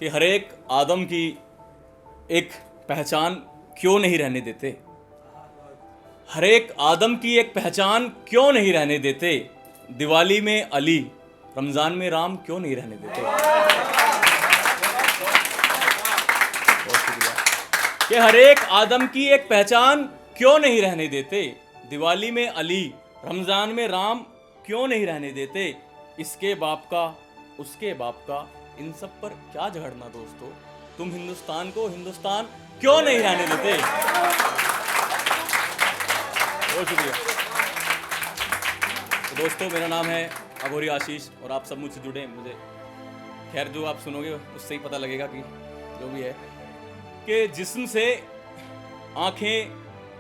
कि हर एक आदम की एक पहचान क्यों नहीं रहने देते, हर एक आदम की एक पहचान क्यों नहीं रहने देते, दिवाली में अली रमज़ान में राम क्यों नहीं रहने देते। बहुत शुक्रिया। कि हर एक आदम की एक पहचान क्यों नहीं रहने देते, दिवाली में अली रमज़ान में राम क्यों नहीं रहने देते। इसके बाप का उसके बाप का इन सब पर क्या झगड़ना दोस्तों, तुम हिंदुस्तान को हिंदुस्तान क्यों नहीं रहने देते। बहुत शुक्रिया। तो दोस्तों मेरा नाम है अघोरी आशीष और आप सब मुझसे जुड़े। मुझे खैर जो आप सुनोगे उससे ही पता लगेगा कि जो भी है कि जिस्म से आंखें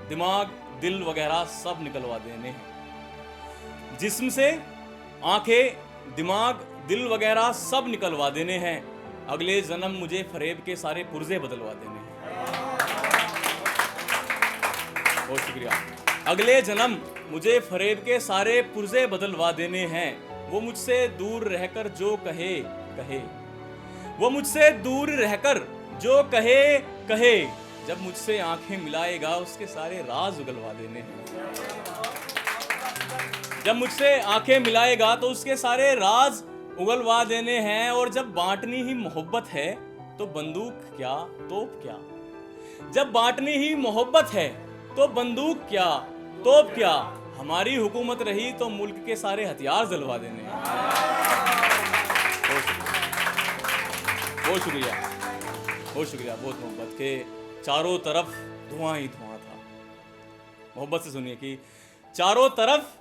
दिमाग दिल वगैरह सब निकलवा देने हैं, जिस्म से आंखें दिमाग दिल वगैरह सब निकलवा देने हैं, अगले जन्म मुझे फरेब के सारे पुर्जे बदलवा देने हैं। बहुत शुक्रिया। अगले जन्म मुझे फरेब के सारे पुर्जे बदलवा देने हैं, वो मुझसे दूर रहकर जो कहे कहे, वो मुझसे दूर रहकर जो कहे कहे, जब मुझसे आंखें मिलाएगा उसके सारे राज उगलवा देने हैं। जब मुझसे आंखें मिलाएगा तो उसके सारे राज उगलवा देने हैं। और जब बांटनी ही मोहब्बत है तो बंदूक क्या तोप क्या, जब बांटनी ही मोहब्बत है तो बंदूक क्या तोप क्या, हमारी हुकूमत रही तो मुल्क के सारे हथियार जलवा देने हैं। बहुत शुक्रिया, बहुत शुक्रिया। बहुत मोहब्बत के चारों तरफ धुआं ही धुआं था। मोहब्बत से सुनिए कि चारों तरफ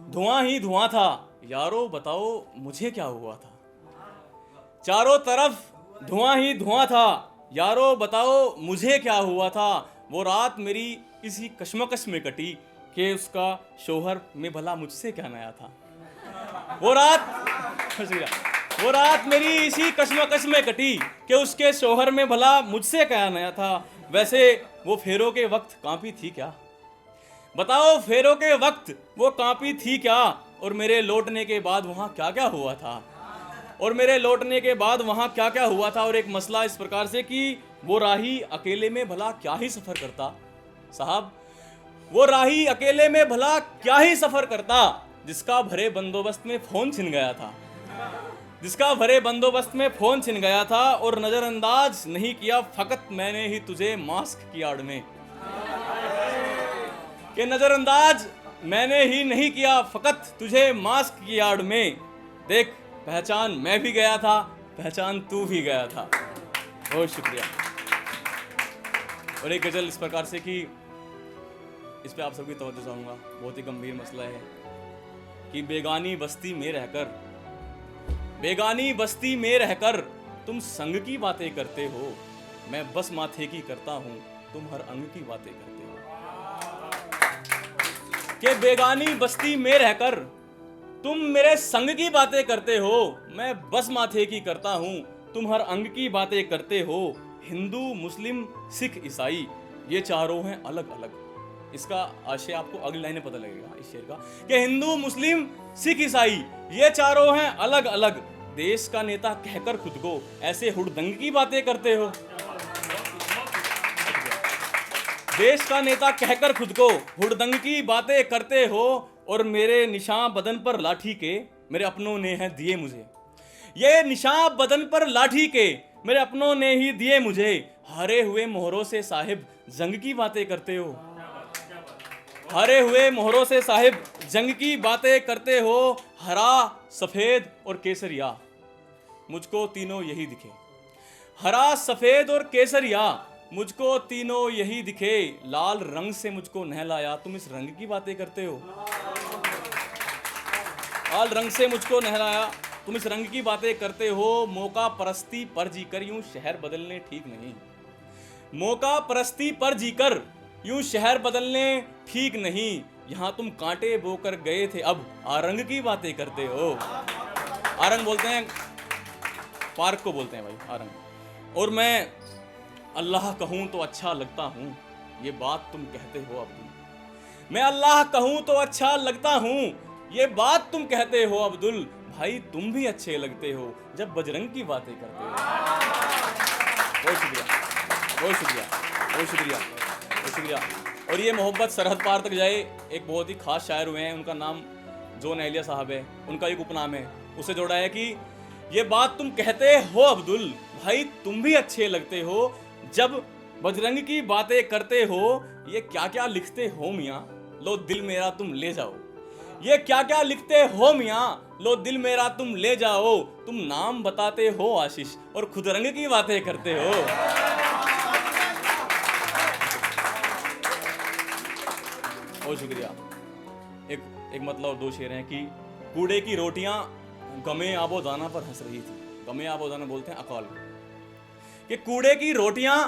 धुआं ही धुआं था, यारो बताओ मुझे क्या हुआ था। चारों तरफ धुआं ही धुआं था, यारो बताओ मुझे क्या हुआ था। वो रात मेरी इसी कश्मकश में कटी कि उसका शोहर में भला मुझसे क्या नया था। वो रात मेरी इसी कश्मकश में कटी कि उसके शोहर में भला मुझसे क्या नया था। वैसे वो फेरों के वक्त कांपी थी क्या, बताओ फेरों के वक्त वो कांपी थी क्या। और मेरे लौटने के बाद वहाँ क्या क्या हुआ था, और मेरे लौटने के बाद वहाँ क्या क्या हुआ था। और एक मसला इस प्रकार से कि वो राही अकेले में भला क्या ही सफ़र करता, साहब वो राही अकेले में भला क्या ही सफ़र करता, जिसका भरे बंदोबस्त में फ़ोन छिन गया था, जिसका भरे बंदोबस्त में फ़ोन छिन गया था। और नज़रअंदाज नहीं किया फ़कत मैंने ही तुझे मास्क की आड़ में, कि नज़रअंदाज मैंने ही नहीं किया फ़कत तुझे मास्क की आड़ में। देख पहचान मैं भी गया था, पहचान तू भी गया था। बहुत शुक्रिया। और एक गज़ल इस प्रकार से कि इस पे आप सबकी तवज्जो चाहूँगा, बहुत ही गंभीर मसला है कि बेगानी बस्ती में रहकर, बेगानी बस्ती में रहकर तुम संग की बातें करते हो, मैं बस माथे की करता हूँ तुम हर अंग की बातें करते हो। कि बेगानी बस्ती में रहकर तुम मेरे संग की बातें करते हो, मैं बस माथे की करता हूँ तुम हर अंग की बातें करते हो। हिंदू मुस्लिम सिख ईसाई ये चारों हैं अलग अलग। इसका आशय आपको अगली लाइन में पता लगेगा इस शेर का, कि हिंदू मुस्लिम सिख ईसाई ये चारों हैं अलग अलग, देश का नेता कहकर खुद को ऐसे हुड़दंग की बातें करते हो। देश का नेता कहकर खुद को हुड़दंग की बातें करते हो। और मेरे निशान बदन पर लाठी के मेरे अपनों ने हैं दिए मुझे, ये निशान बदन पर लाठी के मेरे अपनों ने ही दिए मुझे। हरे हुए मोहरों से साहिब जंग की बातें करते हो, हरे हुए मोहरों से साहिब जंग की बातें करते हो। हरा सफेद और केसरिया मुझको तीनों यही दिखे, हरा सफेद और केसरिया मुझको तीनों यही दिखे। लाल रंग से मुझको नहलाया तुम इस रंग की बातें करते हो, लाल रंग से मुझको नहलाया तुम इस रंग की बातें करते हो। मौका परस्ती पर जीकर यूं शहर बदलने ठीक नहीं, मौका परस्ती पर जीकर यूं शहर बदलने ठीक नहीं। यहाँ तुम कांटे बोकर गए थे अब आरंग की बातें करते हो। आरंग बोलते हैं पार्क को, बोलते हैं भाई आरंग। और मैं अल्लाह कहूँ तो अच्छा लगता हूँ, ये बात तुम कहते हो अब्दुल। मैं अल्लाह कहूँ तो अच्छा लगता हूँ, ये बात तुम कहते हो अब्दुल। भाई तुम भी अच्छे लगते हो जब बजरंग की बातें करते हो। बहुत शुक्रिया, बहुत शुक्रिया, बहुत शुक्रिया, बहुत शुक्रिया। और ये मोहब्बत सरहद पार तक जाए। एक बहुत ही खास शायर हुए हैं, उनका नाम जॉन एलिया साहब है, उनका एक उपनाम है, उसे जोड़ा है कि ये बात तुम कहते हो अब्दुल भाई, तुम भी अच्छे लगते हो जब बजरंग की बातें करते हो। ये क्या क्या लिखते हो मियाँ, लो दिल मेरा तुम ले जाओ। ये क्या क्या लिखते हो मियाँ, लो दिल मेरा तुम ले जाओ। तुम नाम बताते हो आशीष और खुद रंग की बातें करते हो। बहुत शुक्रिया। एक मतलब दो शेर हैं कि कूड़े की रोटियां गमे आबो दाना पर हंस रही थी। गमे आबो दाना बोलते हैं अकाल कि कूड़े की रोटियां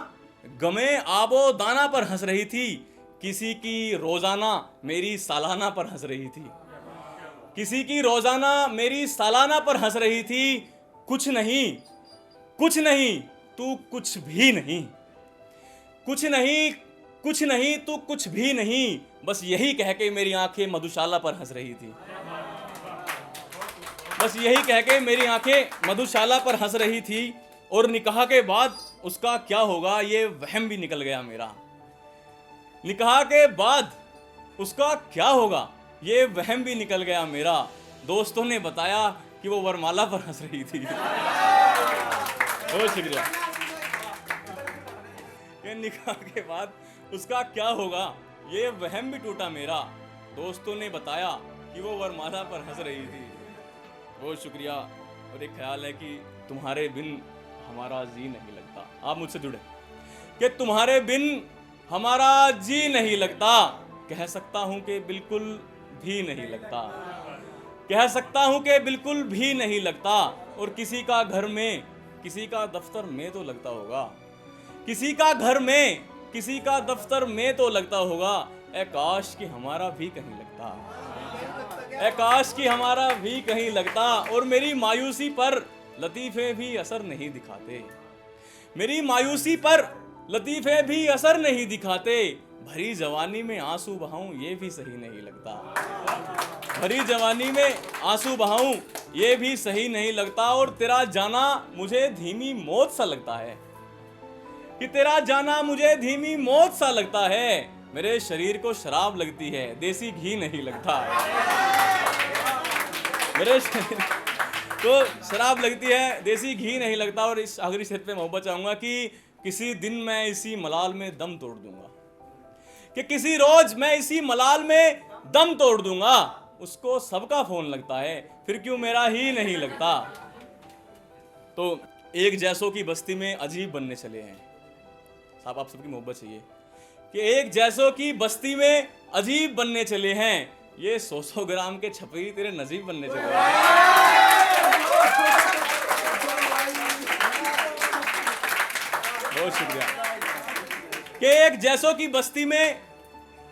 गमे आबो दाना पर हंस रही थी। किसी की रोजाना मेरी सालाना पर हंस रही थी। किसी की रोजाना मेरी सालाना पर हंस रही थी। कुछ नहीं, कुछ नहीं, तू कुछ भी नहीं, कुछ नहीं, कुछ नहीं, तू कुछ भी नहीं, बस यही कह के मेरी आंखें मधुशाला पर हंस रही थी। बस यही कह के मेरी आंखें मधुशाला पर हंस रही थी। और निकाह के बाद उसका क्या होगा ये वहम भी निकल गया मेरा। निकाह के बाद उसका क्या होगा ये वहम भी निकल गया मेरा। दोस्तों ने बताया कि वो वरमाला पर हंस रही थी। बहुत शुक्रिया। ये निकाह के बाद उसका क्या होगा ये वहम भी टूटा मेरा। दोस्तों ने बताया कि वो वरमाला पर हंस रही थी। बहुत शुक्रिया। और एक ख्याल है कि तुम्हारे बिन हमारा जी नहीं लगता। आप मुझसे जुड़े कि तुम्हारे बिन हमारा जी नहीं लगता। कह सकता हूं कि बिल्कुल भी नहीं लगता। कह सकता हूं कि बिल्कुल भी नहीं लगता। और किसी का घर में, किसी का दफ्तर में तो लगता होगा। किसी का घर में, किसी का दफ्तर में तो लगता होगा। ए काश कि हमारा भी कहीं लगता। ए काश कि हमारा भी कहीं लगता। और मेरी मायूसी पर लतीफ़े भी असर नहीं दिखाते। मेरी मायूसी पर लतीफ़े भी असर नहीं दिखाते। भरी जवानी में आंसू बहाऊं ये भी सही नहीं लगता। भरी जवानी में आंसू बहाऊं ये भी सही नहीं लगता। और तेरा जाना मुझे धीमी मौत सा लगता है। कि तेरा जाना मुझे धीमी मौत सा लगता है। मेरे शरीर को शराब लगती है, देसी घी नहीं लगता। मेरे शरीर को शराब लगती है, देसी घी नहीं लगता। और इस आखिरी शेर पे मोहब्बत चाहूंगा कि किसी दिन मैं इसी मलाल में दम तोड़ दूंगा। कि किसी रोज मैं इसी मलाल में दम तोड़ दूंगा। उसको सबका फोन लगता है, फिर क्यों मेरा ही नहीं लगता। तो एक जैसों की बस्ती में अजीब बनने चले हैं। साहब आप सबकी मोहब्बत चाहिए कि एक जैसों की बस्ती में अजीब बनने चले हैं। ये 100 ग्राम के छपरी तेरे नजीब बनने चले हैं। बहुत शुक्रिया। कि एक जैसों की बस्ती में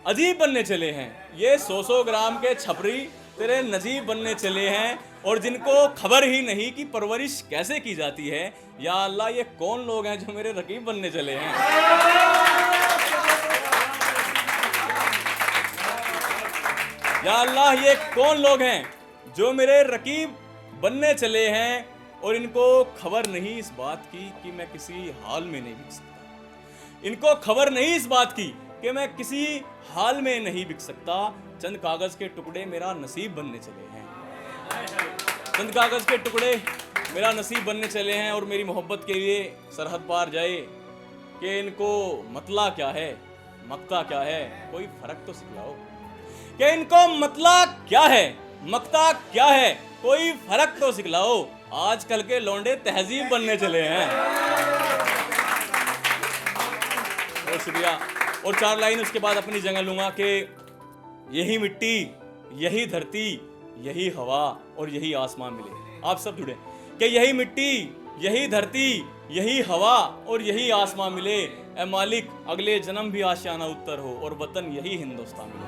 अजीब बनने चले हैं। ये 100 ग्राम के छपरी तेरे नजीब बनने चले हैं। और जिनको खबर ही नहीं कि परवरिश कैसे की जाती है। या अल्लाह ये कौन लोग हैं जो मेरे रकीब बनने चले हैं। या अल्लाह ये कौन लोग हैं जो मेरे रकीब बनने चले हैं। और इनको खबर नहीं इस बात की कि मैं किसी हाल में नहीं बिक सकता। इनको खबर नहीं इस बात की कि मैं किसी हाल में नहीं बिक सकता। चंद कागज के टुकड़े मेरा नसीब बनने चले हैं। चंद कागज के टुकड़े मेरा नसीब बनने चले हैं। और मेरी मोहब्बत के लिए सरहद पार जाए कि इनको मतला क्या है, मकता क्या है, कोई फर्क तो सिखलाओ। कि इनको मतला क्या है, मकता क्या है, कोई फर्क तो सिखलाओ। आजकल के लौंडे तहजीब बनने चले हैं। बहुत शुक्रिया। और 4 लाइन उसके बाद अपनी जगह लूंगा कि यही मिट्टी, यही धरती, यही हवा और यही आसमान मिले। आप सब जुड़े कि यही मिट्टी, यही धरती, यही हवा और यही आसमां मिले। ए मालिक अगले जन्म भी आशियाना उत्तर हो और वतन यही हिंदुस्तान मिले।